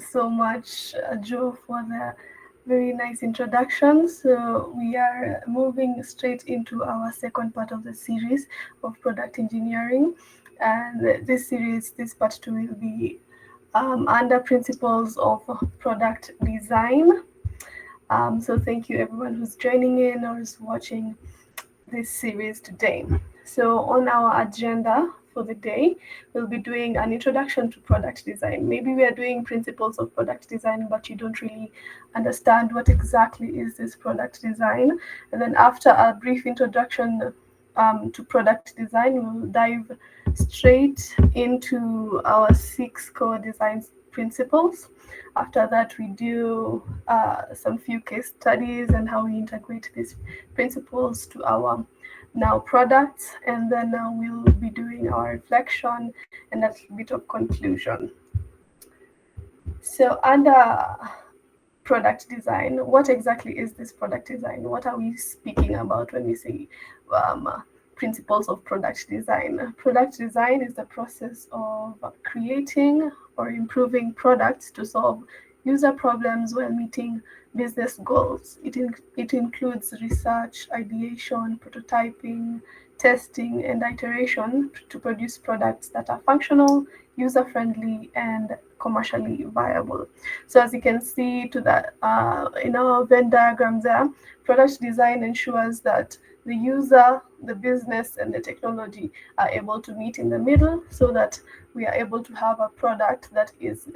so much, Joe, for the very nice introduction. So we are moving straight into our second part of the series of product engineering. And this part two, will be under principles of product design. So thank you everyone who's joining in or is watching this series today. So on our agenda for the day, we'll be doing an introduction to product design. Maybe we are doing principles of product design, but you don't really understand what exactly is this product design. And then after a brief introduction to product design, we'll dive straight into our 6 core design principles. After that, we do some few case studies and how we integrate these principles to our now products, and then we'll be doing our reflection and a little bit of conclusion. So under product design, what exactly is this product design? What are we speaking about when we say principles of product design? Product design is the process of creating or improving products to solve user problems while meeting business goals. It includes research, ideation, prototyping, testing, and iteration to produce products that are functional, user-friendly, and commercially viable. So as you can see to that in our Venn diagram there, product design ensures that the user, the business, and the technology are able to meet in the middle so that we are able to have a product that is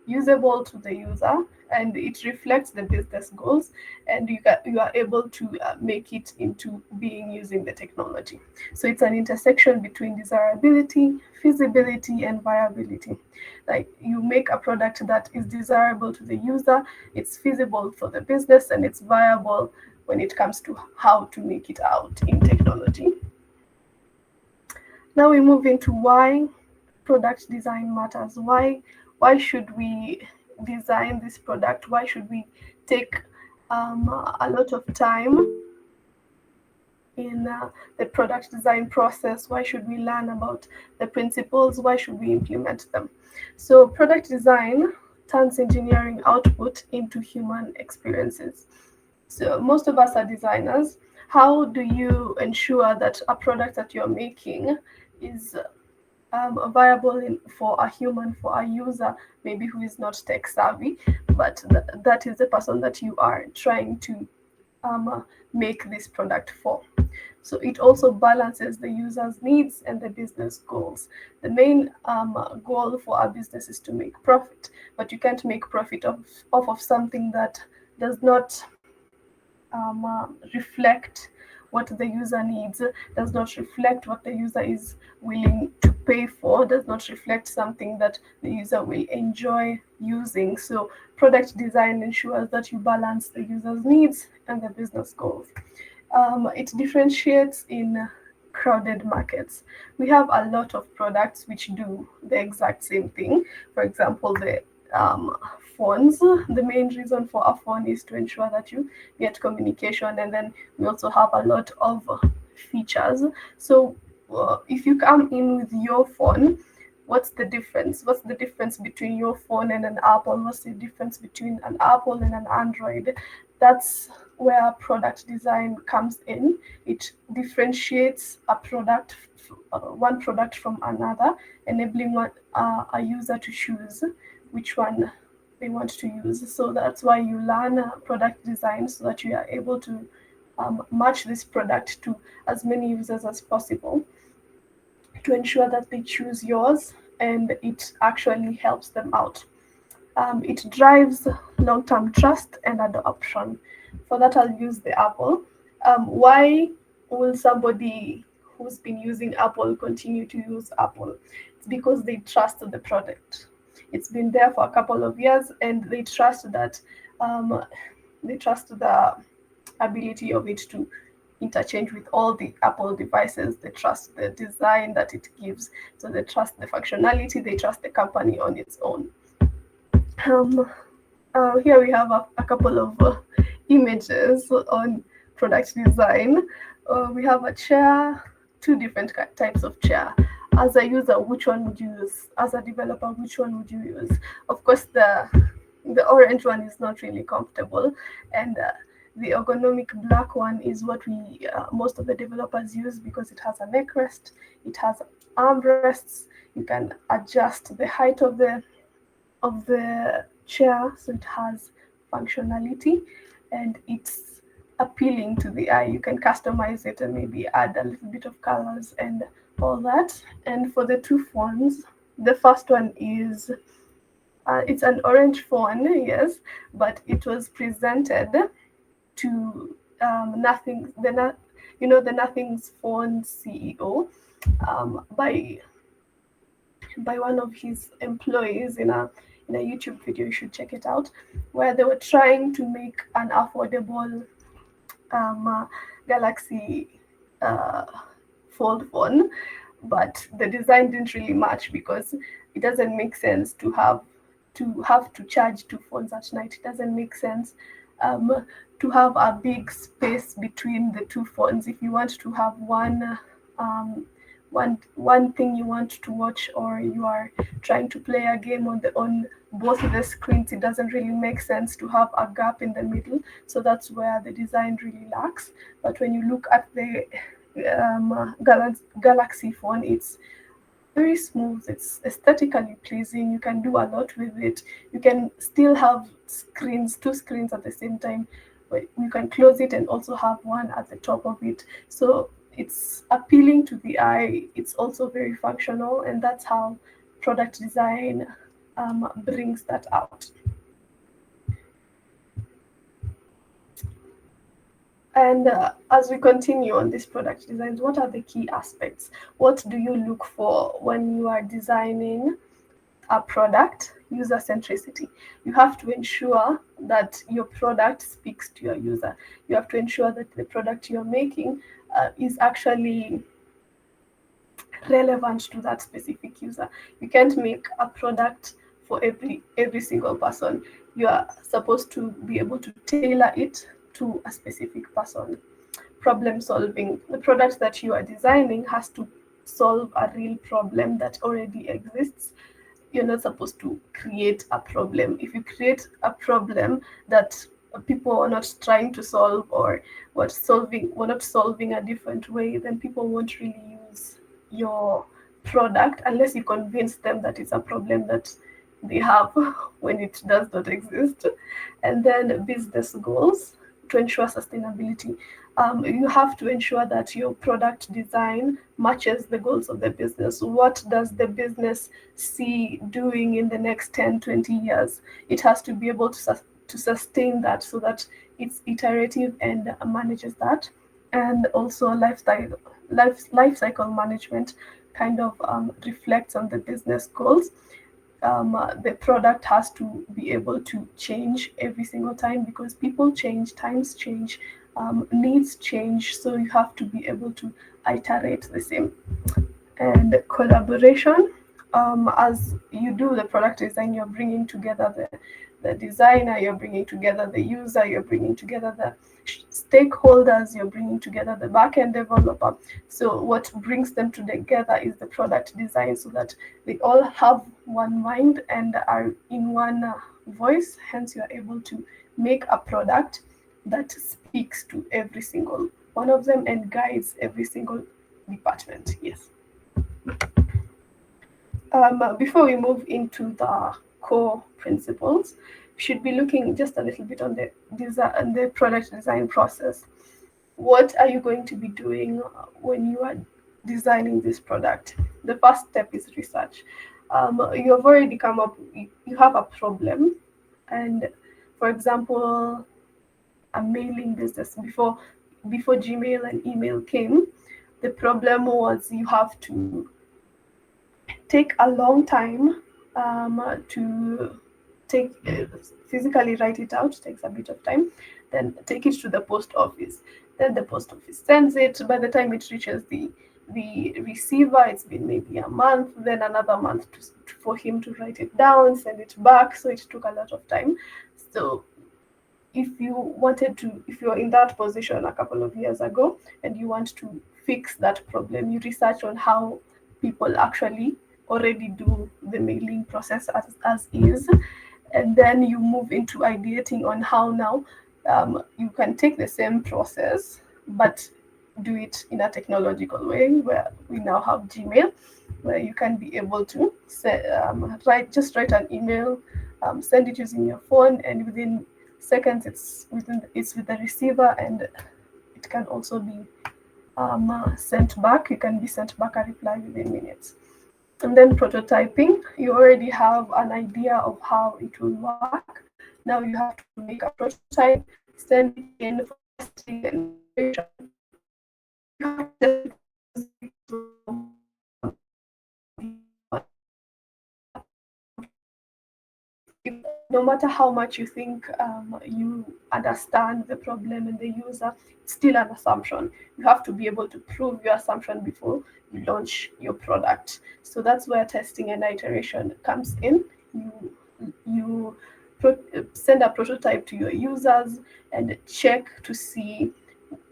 usable to the user and it reflects the business goals, and you are able to make it into being using the technology. So it's an intersection between desirability, feasibility, and viability. Like you make a product that is desirable to the user, it's feasible for the business, and it's viable when it comes to how to make it out in technology. Now we move into why product design matters. Why should we design this product? Why should we take a lot of time in the product design process? Why should we learn about the principles? Why should we implement them? So product design turns engineering output into human experiences. So most of us are designers. How do you ensure that a product that you're making is viable for a human, for a user, maybe who is not tech savvy, but that is the person that you are trying to make this product for? So it also balances the user's needs and the business goals. The main goal for our business is to make profit, but you can't make profit off of something that does not reflect what the user needs, does not reflect what the user is willing to pay for, does not reflect something that the user will enjoy using. So product design ensures that you balance the user's needs and the business goals. It differentiates in crowded markets. We have a lot of products which do the exact same thing. For example, the phones. The main reason for a phone is to ensure that you get communication, and then we also have a lot of features. So if you come in with your phone, what's the difference? What's the difference between your phone and an Apple? What's the difference between an Apple and an Android? That's where product design comes in. It differentiates a product, one product from another, enabling a user to choose which one they want to use. So that's why you learn product design, so that you are able to match this product to as many users as possible to ensure that they choose yours and it actually helps them out. It drives long-term trust and adoption. For that, I'll use the Apple. Why will somebody who's been using Apple continue to use Apple? It's because they trust the product. It's been there for a couple of years, and they trust that they trust the ability of it to interchange with all the Apple devices. They trust the design that it gives. So they trust the functionality. They trust the company on its own. Here we have a couple of images on product design. We have a chair, two different types of chair. as a user, which one would you use? As a developer, which one would you use? Of course, the orange one is not really comfortable, and the ergonomic black one is what we most of the developers use because it has a neck rest, it has armrests, you can adjust the height of the chair, so it has functionality and it's appealing to the eye. You can customize it and maybe add a little bit of colors and all that. And for the two phones, the first one is it's an orange phone, yes, but it was presented to nothing the Nothing's phone CEO by one of his employees in a YouTube video. You should check it out, where they were trying to make an affordable Galaxy uh, Fold phone, but the design didn't really match because it doesn't make sense to charge two phones at night. It doesn't make sense to have a big space between the two phones. If you want to have um, one thing you want to watch, or you are trying to play a game on both of the screens, it doesn't really make sense to have a gap in the middle. So that's where the design really lacks. But when you look at the Galaxy phone, it's very smooth, it's aesthetically pleasing, you can do a lot with it. You can still have two screens at the same time, but you can close it and also have one at the top of it. So it's appealing to the eye, it's also very functional, and that's how product design brings that out. And as we continue on this product designs, what are the key aspects? What do you look for when you are designing a product? User centricity. You have to ensure that your product speaks to your user. You have to ensure that the product you're making is actually relevant to that specific user. You can't make a product for every single person. You are supposed to be able to tailor it to a specific person. Problem solving. The product that you are designing has to solve a real problem that already exists. You're not supposed to create a problem. If you create a problem that people are not trying to solve, or we're not solving a different way, then people won't really use your product unless you convince them that it's a problem that they have when it does not exist. And then business goals to ensure sustainability. You have to ensure that your product design matches the goals of the business. What does the business see doing in the next 10, 20 years? It has to be able to sustain that, so that it's iterative and manages that. And also life cycle management kind of reflects on the business goals. The product has to be able to change every single time, because people change, times change, needs change. So you have to be able to iterate the same. And collaboration, as you do the product design, you're bringing together the designer, you're bringing together the user, you're bringing together the stakeholders, you're bringing together the backend developer. So what brings them together is the product design, so that they all have one mind and are in one voice. Hence, you're able to make a product that speaks to every single one of them and guides every single department. Yes. Before we move into the core principles, we should be looking just a little bit on the design, the product design process. What are you going to be doing when you are designing this product? The first step is research. You have already come up, you have a problem, and for example, a mailing business. Before Gmail and email came, the problem was you have to take a long time to take physically write it out. Takes a bit of time. Then take it to the post office. Then the post office sends it. By the time it reaches the receiver, it's been maybe a month, then another month for him to write it down, send it back. So it took a lot of time. So if you're in that position a couple of years ago and you want to fix that problem, you research on how people actually already do the mailing process as is, and then you move into ideating on how now you can take the same process but do it in a technological way, where we now have Gmail, where you can be able to write an email, send it using your phone, and within seconds it's with the receiver, and it can also be sent back. You can be sent back a reply within minutes. And then prototyping, you already have an idea of how it will work. Now you have to make a prototype, send it in for testing and iteration. You have to no matter how much you think you understand the problem and the user, it's still an assumption. You have to be able to prove your assumption before you launch your product. So that's where testing and iteration comes in. You send a prototype to your users and check to see,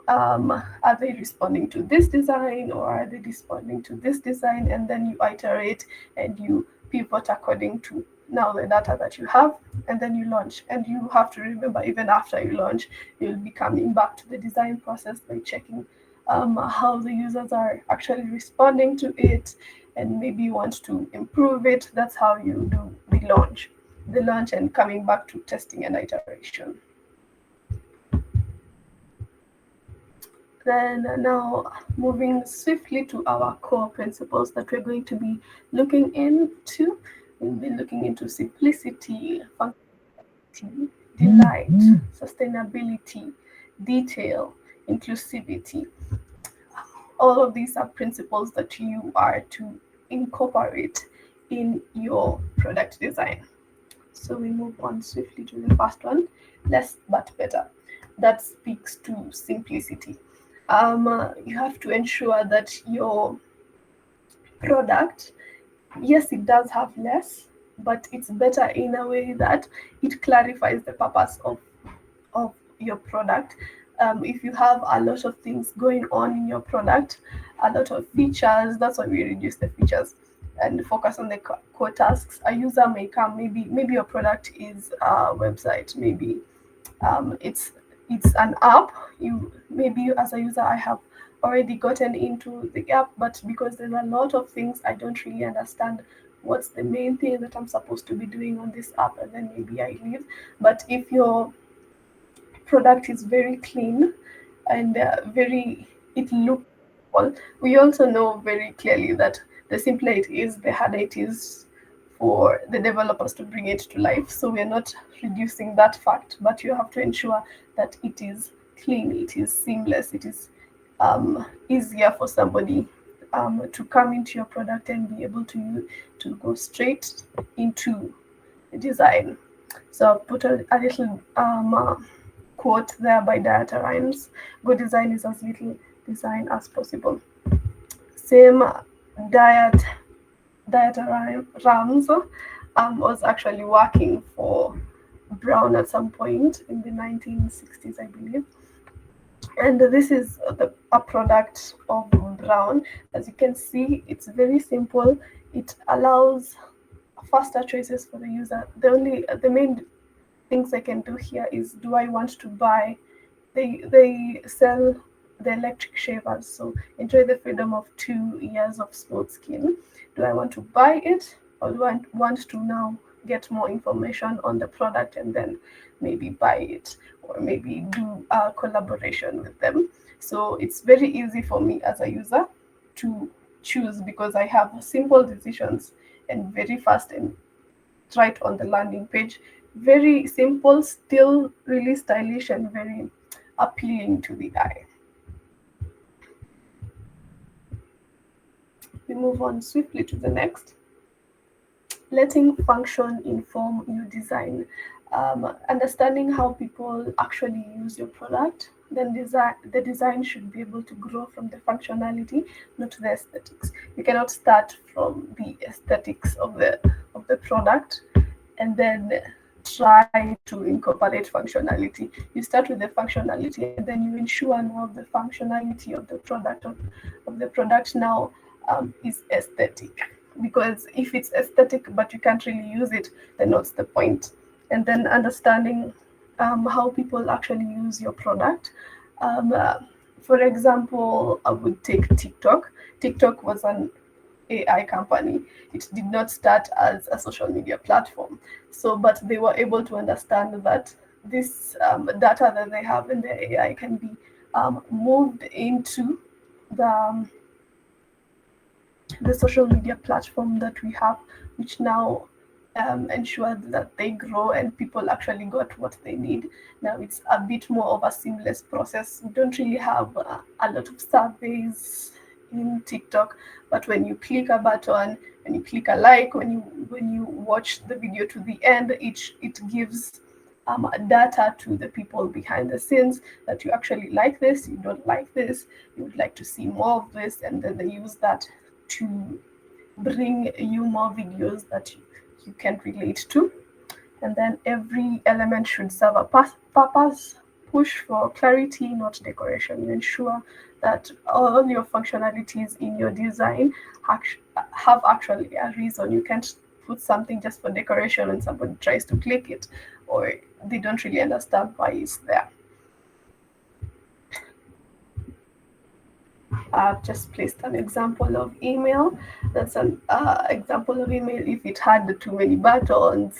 are they responding to this design or are they responding to this design, and then you iterate and you pivot according to now the data that you have, and then you launch. And you have to remember, even after you launch, you'll be coming back to the design process by checking how the users are actually responding to it, and maybe you want to improve it. That's how you do the launch, and coming back to testing and iteration. Then now moving swiftly to our core principles that we're going to be looking into. We'll be looking into simplicity, functionality, delight, sustainability, detail, inclusivity. All of these are principles that you are to incorporate in your product design. So we move on swiftly to the first one, less but better. That speaks to simplicity. You have to ensure that your product, yes, it does have less, but it's better in a way that it clarifies the purpose of your product. If you have a lot of things going on in your product, a lot of features, that's why we reduce the features and focus on the core tasks. A user may come, maybe your product is a website, maybe it's an app. You maybe as a user, I have already gotten into the app, but because there's a lot of things, I don't really understand what's the main thing that I'm supposed to be doing on this app, and then maybe I leave. But if your product is very clean and very it looks well, we also know very clearly that the simpler it is, the harder it is for the developers to bring it to life. So we're not reducing that fact, but you have to ensure that it is clean, it is seamless, it is easier for somebody to come into your product and be able to go straight into the design. So I've put a little quote there by Diaterines. Good design is as little design as possible. Same Diaterines was actually working for Brown at some point in the 1960s, I believe. And this is a product of Brown. As you can see, it's very simple. It allows faster choices for the user. The main things I can do here is, do I want to buy? They sell the electric shavers, so enjoy the freedom of 2 years of smooth skin. Do I want to buy it, or do I want to now get more information on the product and then maybe buy it, or maybe do a collaboration with them? So it's very easy for me as a user to choose, because I have simple decisions and very fast and right on the landing page. Very simple, still really stylish and very appealing to the eye. We move on swiftly to the next. Letting function inform your design. Understanding how people actually use your product, then the design should be able to grow from the functionality, not the aesthetics. You cannot start from the aesthetics of the product and then try to incorporate functionality. You start with the functionality, and then you ensure now the functionality of the product now is aesthetic. Because if it's aesthetic but you can't really use it, then what's the point? And then understanding how people actually use your product. Um, uh, for example, I would take TikTok. TikTok was an AI company. It did not start as a social media platform. So, but they were able to understand that this data that they have in their AI can be moved into the the social media platform that we have, which now ensures that they grow and people actually got what they need. Now it's a bit more of a seamless process. We don't really have a lot of surveys in TikTok, but when you click a button, when you click a like, when you watch the video to the end, it gives data to the people behind the scenes that you actually like this, you don't like this, you would like to see more of this, and then they use that to bring you more videos that you can relate to. And then every element should serve a purpose. Push for clarity, not decoration. Ensure that all your functionalities in your design have actually a reason. You can't put something just for decoration and somebody tries to click it, or they don't really understand why it's there. I've just placed an example of email. That's an example of email. If it had too many buttons,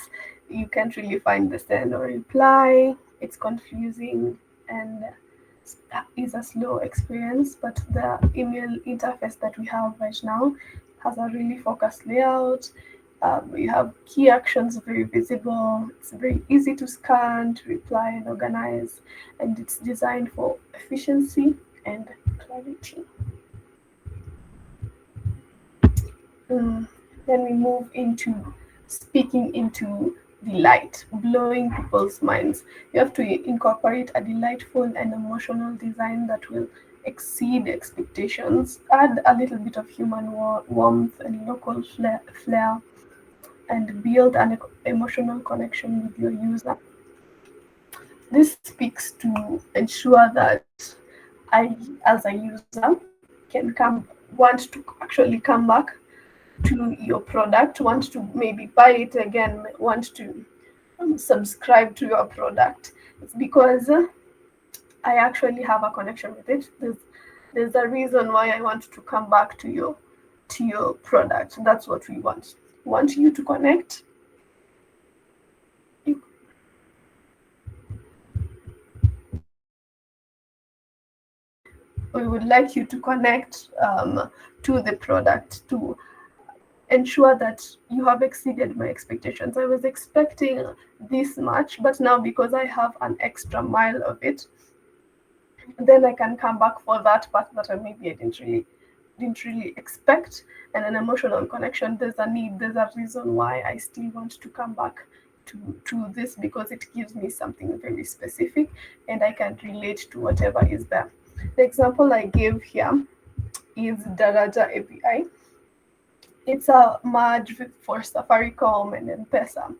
you can't really find the send or reply. It's confusing and is a slow experience. But the email interface that we have right now has a really focused layout. You have key actions very visible. It's very easy to scan, to reply, and organize, and it's designed for efficiency and clarity. Then we move into speaking into delight, blowing people's minds. You have to incorporate a delightful and emotional design that will exceed expectations, add a little bit of human warmth and local flair, and build an emotional connection with your user. This speaks to ensure that I, as a user, can want to actually come back to your product, want to maybe buy it again, want to subscribe to your product. It's because I actually have a connection with it. There's a reason why I want to come back to your product. That's what we want. We want you to connect. We would like you to connect to the product, to ensure that you have exceeded my expectations. I was expecting this much, but now because I have an extra mile of it, then I can come back for that part that maybe I didn't really expect. And an emotional connection, there's a need, there's a reason why I still want to come back to this, because it gives me something very specific and I can relate to whatever is there. The example I gave here is Daraja API. It's a merge for Safaricom and M-Pesa.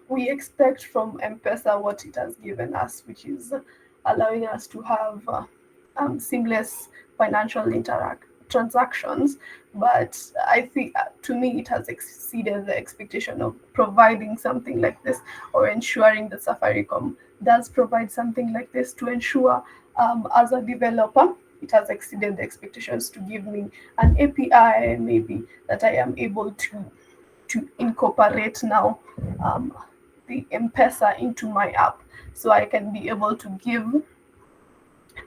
We expect from M-Pesa what it has given us, which is allowing us to have seamless financial transactions. But I think, to me, it has exceeded the expectation of providing something like this, or ensuring that Safaricom does provide something like this, to ensure, as a developer, it has exceeded the expectations to give me an API maybe that I am able to incorporate now the M-Pesa into my app, so I can be able to give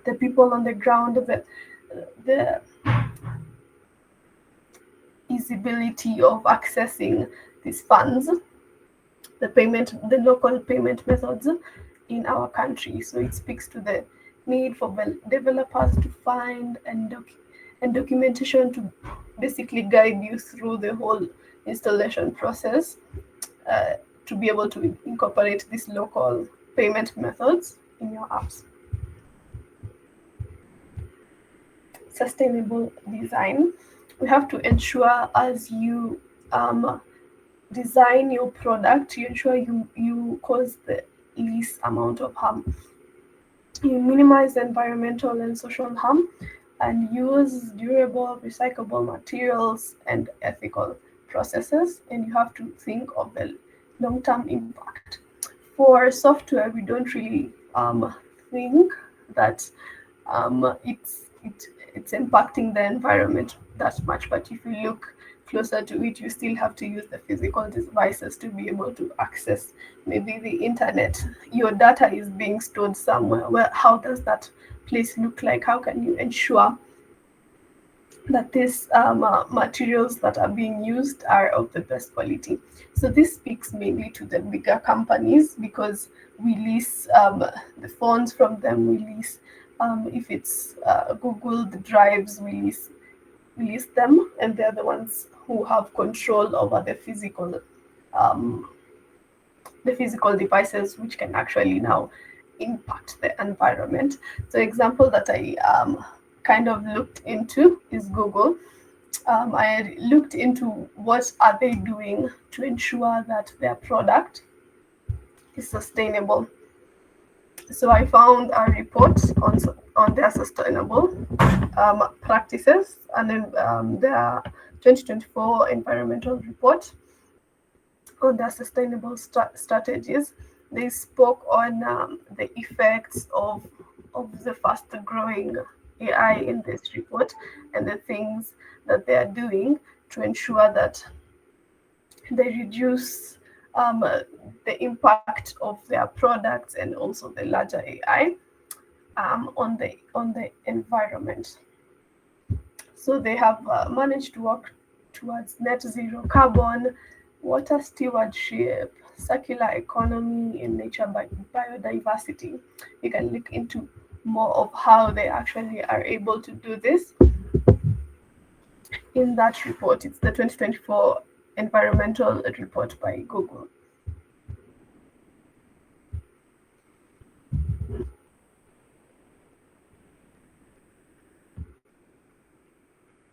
the people on the ground the easybility of accessing these funds, the local payment methods in our country. So it speaks to the need for developers to find and documentation to basically guide you through the whole installation process, to be able to incorporate these local payment methods in your apps. Sustainable design. We have to ensure, as you design your product, you ensure you cause the least amount of harm. You minimize the environmental and social harm. and use durable, recyclable materials and ethical processes. And you have to think of the long-term impact. For software, we don't really think that it's impacting the environment that much. But if you look closer to it, you still have to use the physical devices to be able to access maybe the internet. Your data is being stored somewhere. Well, how does that place look like? How can you ensure that these materials that are being used are of the best quality? So this speaks mainly to the bigger companies because we lease the phones from them. We lease, if it's Google, the drives, we lease them, and they're the ones who have control over um, the physical devices, which can actually now impact the environment. So example that I kind of looked into is Google. I looked into what are they doing to ensure that their product is sustainable. So I found a report on their sustainable practices, and then their 2024 environmental report on their sustainable strategies. They spoke on the effects of the fast growing AI in this report and the things that they are doing to ensure that they reduce the impact of their products and also the larger AI on the environment. So they have managed to work towards net zero carbon, water stewardship, circular economy, and nature biodiversity. You can look into more of how they actually are able to do this in that report. It's the 2024 environmental report by Google.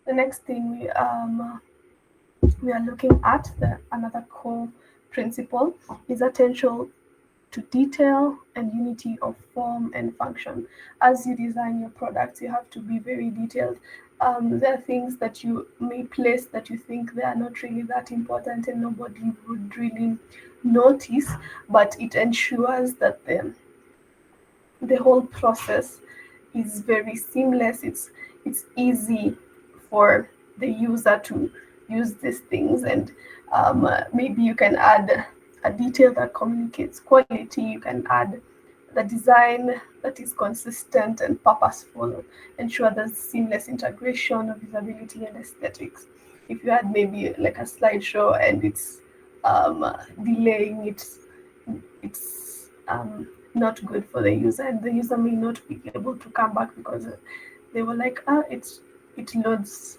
The next thing we are looking at, another core principle, is attention to detail and unity of form and function. As you design your products, you have to be very detailed. There are things that you may place that you think they are not really that important and nobody would really notice, but it ensures that the whole process is very seamless. It's easy for the user to use these things, and maybe you can add a detail that communicates quality. You can add the design that is consistent and purposeful, ensure there's seamless integration of visibility and aesthetics. If you had maybe like a slideshow and it's delaying, it's not good for the user, and the user may not be able to come back because they were like, it loads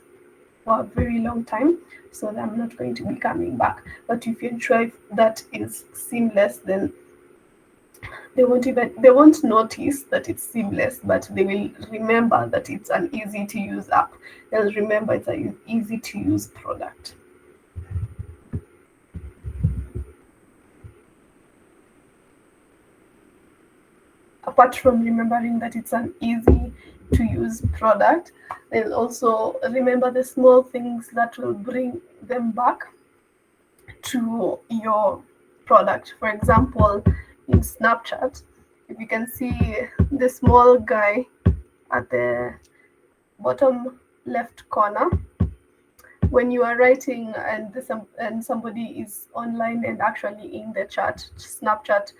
for a very long time, so I'm not going to be coming back. But if you ensure that is seamless, then they won't notice that it's seamless, but they will remember that it's an easy to use app. They'll remember it's an easy to use product. Apart from remembering that it's an easy to use product, they'll also remember the small things that will bring them back to your product. For example, in Snapchat, if you can see the small guy at the bottom left corner, when you are writing and somebody is online and actually in the chat, Snapchat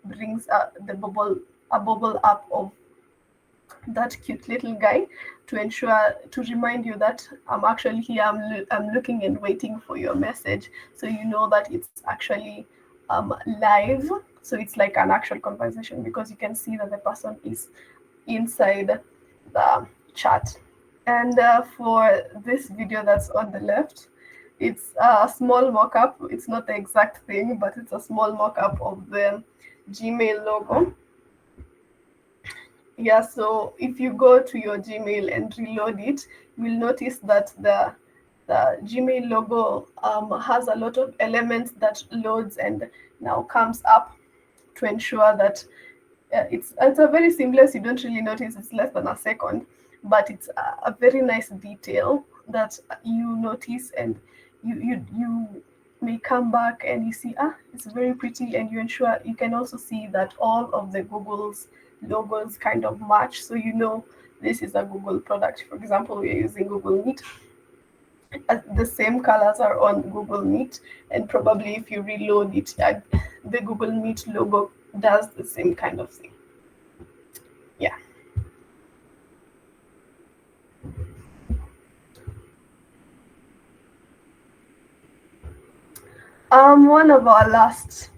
brings a bubble up of that cute little guy to remind you that I'm actually here. I'm looking and waiting for your message, so you know that it's actually live. So it's like an actual conversation because you can see that the person is inside the chat. And for this video that's on the left, it's a small mock-up. It's not the exact thing, but it's a small mock-up of the Gmail logo. Yeah, so if you go to your Gmail and reload it, you'll notice that the Gmail logo has a lot of elements that loads and now comes up to ensure that it's a very seamless. You don't really notice, it's less than a second, but it's a very nice detail that you notice, and you may come back and you see, it's very pretty, and you ensure you can also see that all of the Google's logos kind of match, so you know this is a Google product. For example, we are using Google Meet. The same colors are on Google Meet, and probably if you reload it, the Google Meet logo does the same kind of thing. Yeah. One of our last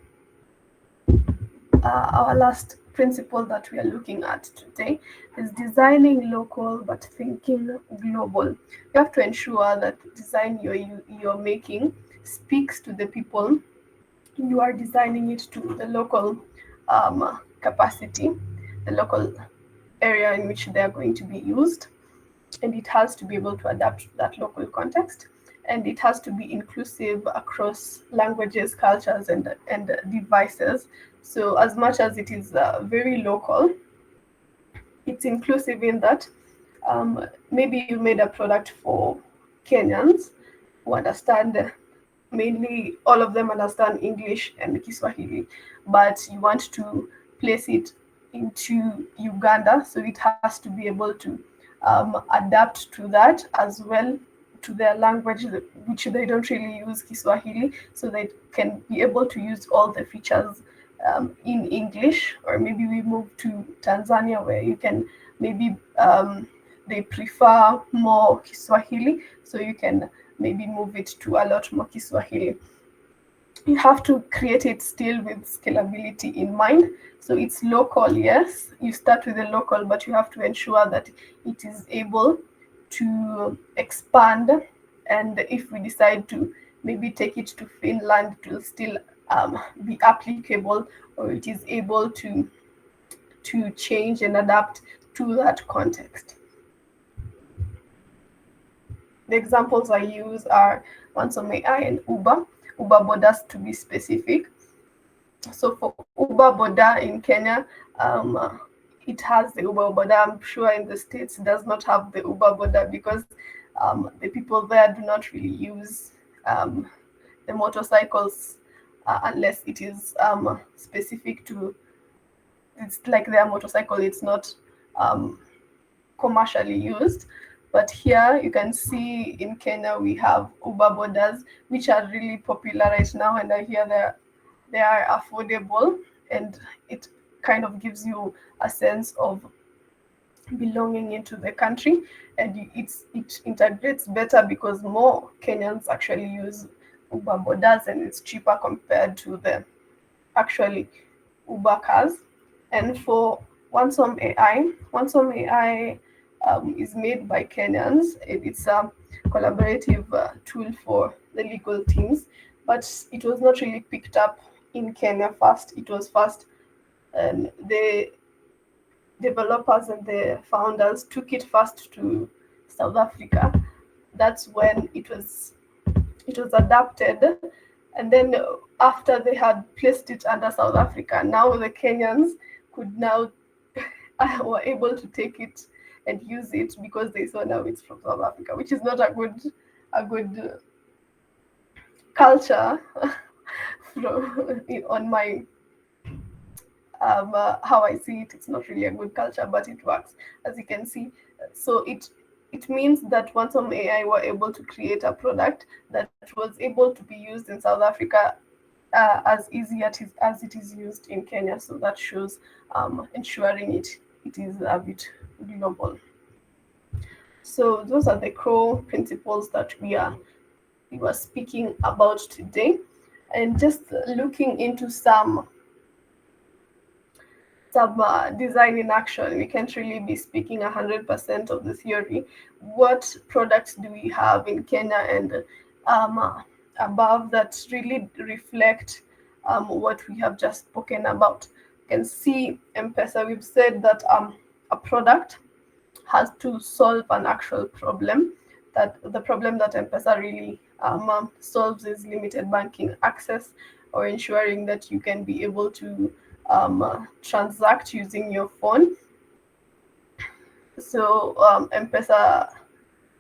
principle that we are looking at today is designing local but thinking global. You have to ensure that the design you're making speaks to the people you are designing it to, the local capacity, the local area in which they are going to be used, and it has to be able to adapt to that local context, and it has to be inclusive across languages, cultures, and devices. So as much as it is very local, it's inclusive in that maybe you made a product for Kenyans who understand, mainly all of them understand English and Kiswahili, but you want to place it into Uganda, so it has to be able to adapt to that as well, to their language, which they don't really use Kiswahili, so they can be able to use all the features in English. Or maybe we move to Tanzania, where you can maybe they prefer more Kiswahili, so you can maybe move it to a lot more Kiswahili. You have to create it still with scalability in mind. So it's local, yes. You start with the local, but you have to ensure that it is able to expand. And if we decide to maybe take it to Finland, it will still be applicable, or it is able to change and adapt to that context. The examples I use are Onsom AI and Uber Bodas to be specific. So for Uber Boda in Kenya, it has the Uber Boda. I'm sure in the States it does not have the Uber Boda, because the people there do not really use the motorcycles unless it is specific to, it's like their motorcycle, it's not commercially used. But here you can see in Kenya we have Uber Bodas, which are really popular right now, and I hear they are affordable, and it kind of gives you a sense of belonging into the country, and it integrates better because more Kenyans actually use Uber Bodas, and it's cheaper compared to the actually Uber cars. And for Onsom AI is made by Kenyans. It's a collaborative tool for the legal teams, but it was not really picked up in Kenya first. It was first, the developers and the founders took it first to South Africa. That's when it was adapted, and then after they had placed it under South Africa, now the Kenyans could now were able to take it and use it, because they saw now it's from South Africa, which is not a good culture on my how I see it. It's not really a good culture, but it works, as you can see. So it means that Onsom AI were able to create a product that was able to be used in South Africa as easy as it is used in Kenya. So that shows ensuring it is a bit global. So those are the core principles that we were speaking about today, and just looking into some design in action. We can't really be speaking 100% of the theory. What products do we have in Kenya and above that really reflect what we have just spoken about? You can see M-Pesa. We've said that a product has to solve an actual problem. That the problem that M-Pesa really solves is limited banking access, or ensuring that you can be able to transact using your phone. So M-Pesa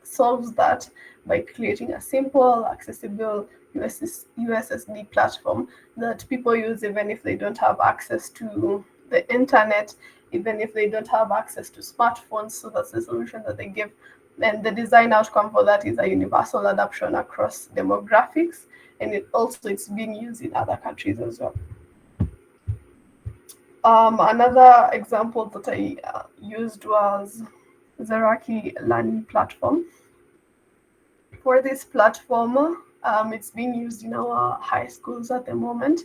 solves that by creating a simple, accessible USSD platform that people use even if they don't have access to the internet, even if they don't have access to smartphones. So that's the solution that they give. And the design outcome for that is a universal adoption across demographics, and it's being used in other countries as well. Another example that I used was Zeraki Learning Platform. For this platform, it's being used in our high schools at the moment.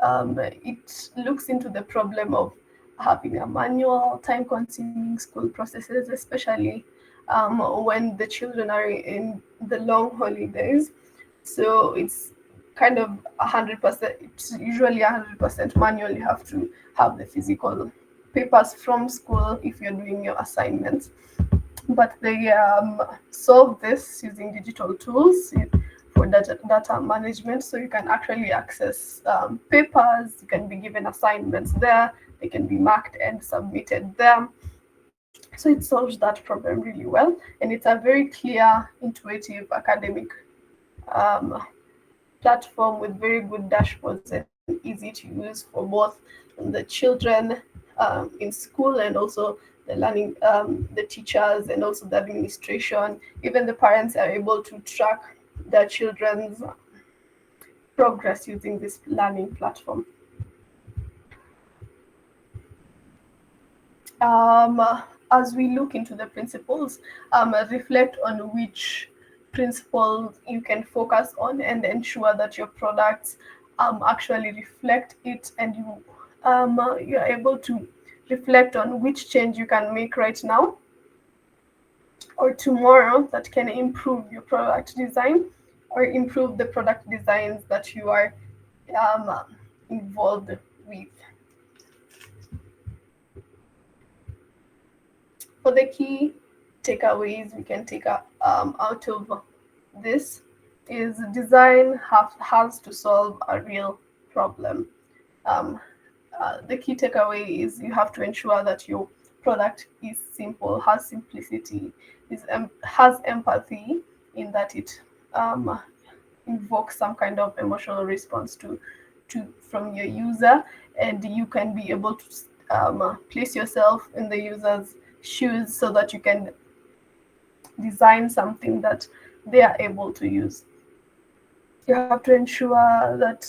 It looks into the problem of having a manual, time-consuming school processes, especially when the children are in the long holidays. So it's kind of 100%. It's usually 100% manual. You have to have the physical papers from school if you're doing your assignments, but they solve this using digital tools for data management. So you can actually access papers, you can be given assignments there, they can be marked and submitted there. So it solves that problem really well. And it's a very clear, intuitive academic um, platform with very good dashboards and easy to use for both the children in school and also the learning, the teachers and also the administration. Even the parents are able to track their children's progress using this learning platform. Um, as we look into the principles, reflect on which principles you can focus on and ensure that your products actually reflect it, and you're able to reflect on which change you can make right now or tomorrow that can improve your product design or improve the product designs that you are um, involved with. For the key takeaways we can take out of this is design has to solve a real problem. Um, the key takeaway is you have to ensure that your product is simple, has simplicity, has empathy in that it invokes some kind of emotional response to from your user, and you can be able to place yourself in the user's shoes so that you can design something that they are able to use. You have to ensure that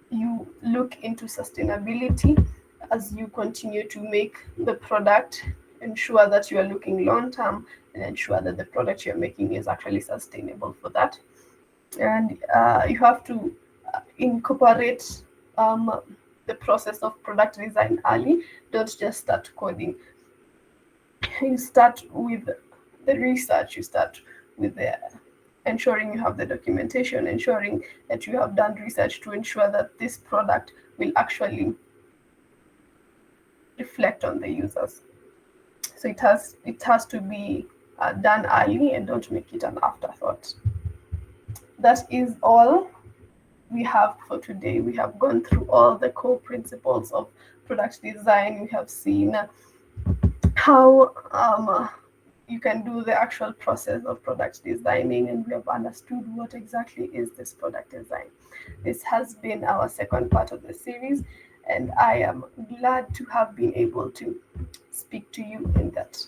you look into sustainability as you continue to make the product. Ensure that you are looking long term and ensure that the product you're making is actually sustainable for that. And you have to incorporate the process of product design early. Don't just start coding. You start with the research, you start with the ensuring you have the documentation, ensuring that you have done research to ensure that this product will actually reflect on the users. So it has to be done early, and don't make it an afterthought. That is all we have for today. We have gone through all the core principles of product design. We have seen how you can do the actual process of product designing, and we have understood what exactly is this product design. This has been our second part of the series, and I am glad to have been able to speak to you in that.